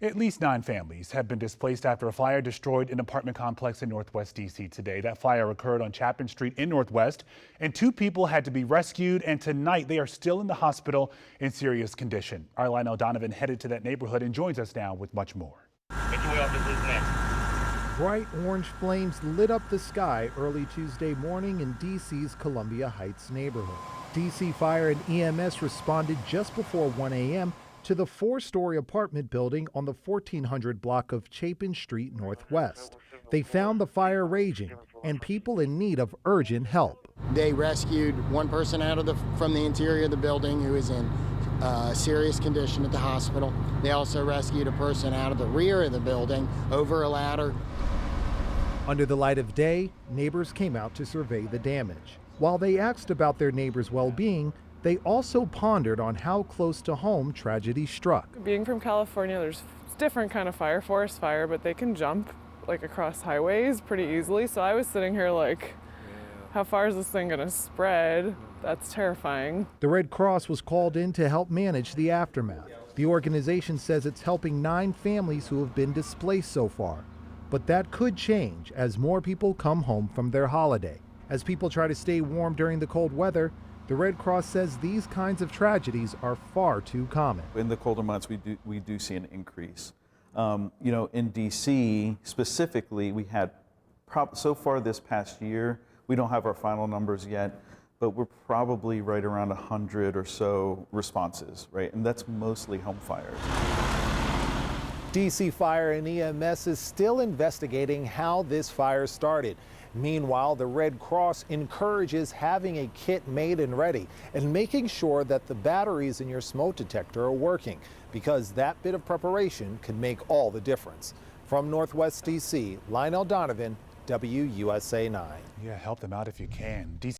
At least 9 families have been displaced after a fire destroyed an apartment complex in Northwest D.C. today. That fire occurred on Chapman Street in Northwest, and 2 people had to be rescued, and tonight they are still in the hospital in serious condition. Our Lionel Donovan headed to that neighborhood and joins us now with much more. Make your way off this next. Bright orange flames lit up the sky early Tuesday morning in D.C.'s Columbia Heights neighborhood. D.C. Fire and EMS responded just before 1 a.m. to the 4-story apartment building on the 1400 block of Chapin Street Northwest. They found the fire raging and people in need of urgent help. They rescued one person from the interior of the building who is in serious condition at the hospital. They also rescued a person out of the rear of the building over a ladder. Under the light of day, neighbors came out to survey the damage. While they asked about their neighbors' well-being, they also pondered on how close to home tragedy struck. Being from California, there's different kind of fire, forest fire, but they can jump like across highways pretty easily. So I was sitting here like, how far is this thing gonna spread? That's terrifying. The Red Cross was called in to help manage the aftermath. The organization says it's helping 9 families who have been displaced so far. But that could change as more people come home from their holiday. As people try to stay warm during the cold weather, the Red Cross says these kinds of tragedies are far too common. In the colder months, we do see an increase. In D.C. specifically, we had so far this past year, we don't have our final numbers yet, but we're probably right around 100 or so responses, right? And that's mostly home fires. D.C. Fire and EMS is still investigating how this fire started. Meanwhile, the Red Cross encourages having a kit made and ready and making sure that the batteries in your smoke detector are working, because that bit of preparation can make all the difference. From Northwest D.C., Lionel Donovan, WUSA 9. Yeah, help them out if you can.